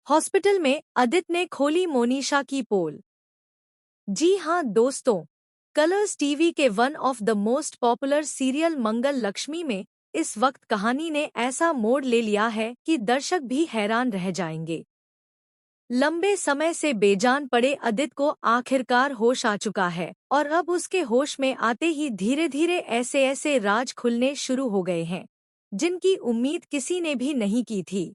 Hospital में आदित्य ने खोली मोनिशा की पोल। जी हाँ दोस्तों, कलर्स टीवी के one of the most popular serial Mangal Lakshmi में इस वक्त कहानी ने ऐसा मोड़ ले लिया है कि दर्शक भी हैरान रह जाएंगे। लंबे समय से बेजान पड़े आदित्य को आखिरकार होश आ चुका है और अब उसके होश में आते ही धीरे धीरे ऐसे ऐसे राज खुलने शुरू हो गए हैं जिनकी उम्मीद किसी ने भी नहीं की थी।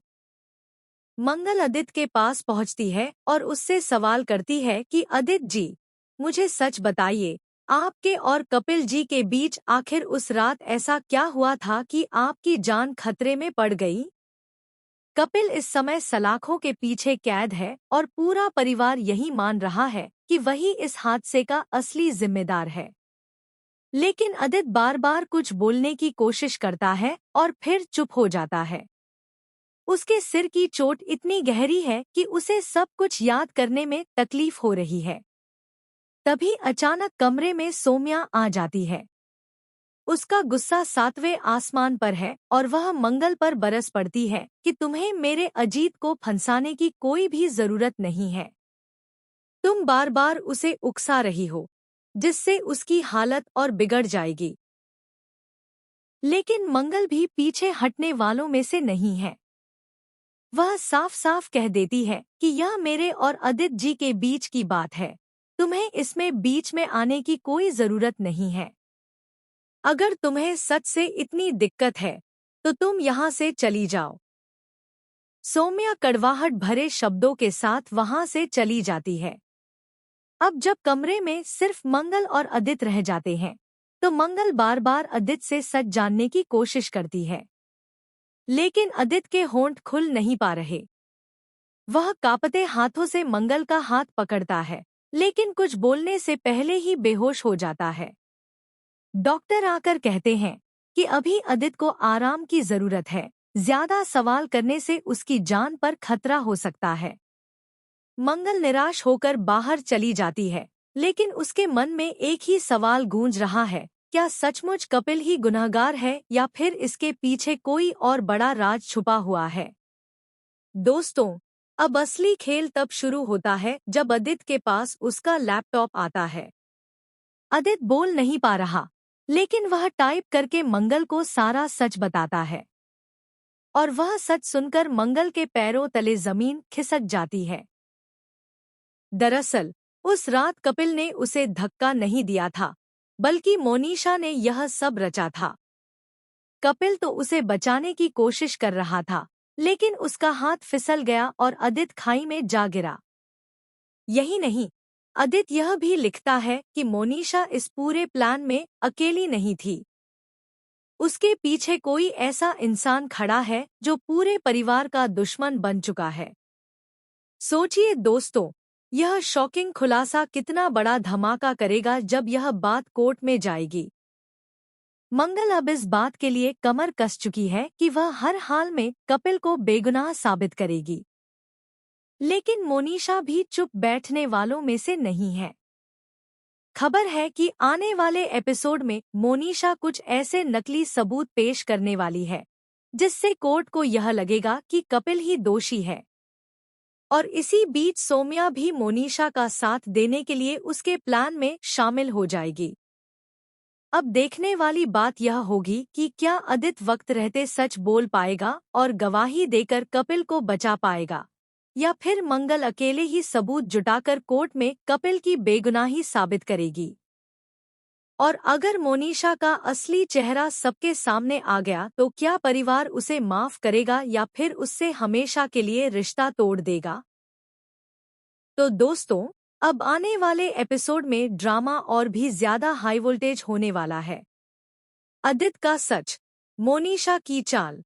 मंगल आदित्य के पास पहुंचती है और उससे सवाल करती है कि आदित्य जी, मुझे सच बताइए, आपके और कपिल जी के बीच आखिर उस रात ऐसा क्या हुआ था कि आपकी जान खतरे में पड़ गई? कपिल इस समय सलाखों के पीछे कैद है और पूरा परिवार यही मान रहा है कि वही इस हादसे का असली जिम्मेदार है। लेकिन आदित्य बार बार कुछ बोलने की कोशिश करता है और फिर चुप हो जाता है। उसके सिर की चोट इतनी गहरी है कि उसे सब कुछ याद करने में तकलीफ हो रही है। तभी अचानक कमरे में सौम्या आ जाती है। उसका गुस्सा 7वें आसमान पर है और वह मंगल पर बरस पड़ती है कि तुम्हें मेरे अजीत को फंसाने की कोई भी जरूरत नहीं है। तुम बार बार उसे उकसा रही हो, जिससे उसकी हालत और बिगड़ जाएगी। लेकिन मंगल भी पीछे हटने वालों में से नहीं है। वह साफ साफ कह देती है कि यह मेरे और आदित्य जी के बीच की बात है, तुम्हें इसमें बीच में आने की कोई जरूरत नहीं है। अगर तुम्हें सच से इतनी दिक्कत है तो तुम यहाँ से चली जाओ। सौम्या कड़वाहट भरे शब्दों के साथ वहां से चली जाती है। अब जब कमरे में सिर्फ मंगल और आदित्य रह जाते हैं तो मंगल बार बार आदित्य से सच जानने की कोशिश करती है। लेकिन आदित्य के होंठ खुल नहीं पा रहे। वह कांपते हाथों से मंगल का हाथ पकड़ता है, लेकिन कुछ बोलने से पहले ही बेहोश हो जाता है। डॉक्टर आकर कहते हैं कि अभी आदित्य को आराम की जरूरत है, ज्यादा सवाल करने से उसकी जान पर खतरा हो सकता है। मंगल निराश होकर बाहर चली जाती है, लेकिन उसके मन में एक ही सवाल गूंज रहा है, क्या सचमुच कपिल ही गुनहगार है या फिर इसके पीछे कोई और बड़ा राज छुपा हुआ है? दोस्तों, अब असली खेल तब शुरू होता है जब आदित्य के पास उसका लैपटॉप आता है। आदित्य बोल नहीं पा रहा, लेकिन वह टाइप करके मंगल को सारा सच बताता है। और वह सच सुनकर मंगल के पैरों तले जमीन खिसक जाती है। दरअसल उस रात कपिल ने उसे धक्का नहीं दिया था, बल्कि मोनिशा ने यह सब रचा था। कपिल तो उसे बचाने की कोशिश कर रहा था, लेकिन उसका हाथ फिसल गया और आदित्य खाई में जा गिरा। यही नहीं, आदित्य यह भी लिखता है कि मोनिशा इस पूरे प्लान में अकेली नहीं थी। उसके पीछे कोई ऐसा इंसान खड़ा है जो पूरे परिवार का दुश्मन बन चुका है। सोचिए दोस्तों, यह शॉकिंग खुलासा कितना बड़ा धमाका करेगा जब यह बात कोर्ट में जाएगी। मंगल अब इस बात के लिए कमर कस चुकी है कि वह हर हाल में कपिल को बेगुनाह साबित करेगी। लेकिन मोनिशा भी चुप बैठने वालों में से नहीं है। खबर है कि आने वाले एपिसोड में मोनिशा कुछ ऐसे नकली सबूत पेश करने वाली है जिससे कोर्ट को यह लगेगा कि कपिल ही दोषी है। और इसी बीच सौम्या भी मोनिशा का साथ देने के लिए उसके प्लान में शामिल हो जाएगी। अब देखने वाली बात यह होगी कि क्या आदित्य वक्त रहते सच बोल पाएगा और गवाही देकर कपिल को बचा पाएगा, या फिर मंगल अकेले ही सबूत जुटाकर कोर्ट में कपिल की बेगुनाही साबित करेगी। और अगर मोनिशा का असली चेहरा सबके सामने आ गया तो क्या परिवार उसे माफ करेगा या फिर उससे हमेशा के लिए रिश्ता तोड़ देगा? तो दोस्तों, अब आने वाले एपिसोड में ड्रामा और भी ज्यादा हाई वोल्टेज होने वाला है। आदित्य का सच, मोनिशा की चाल,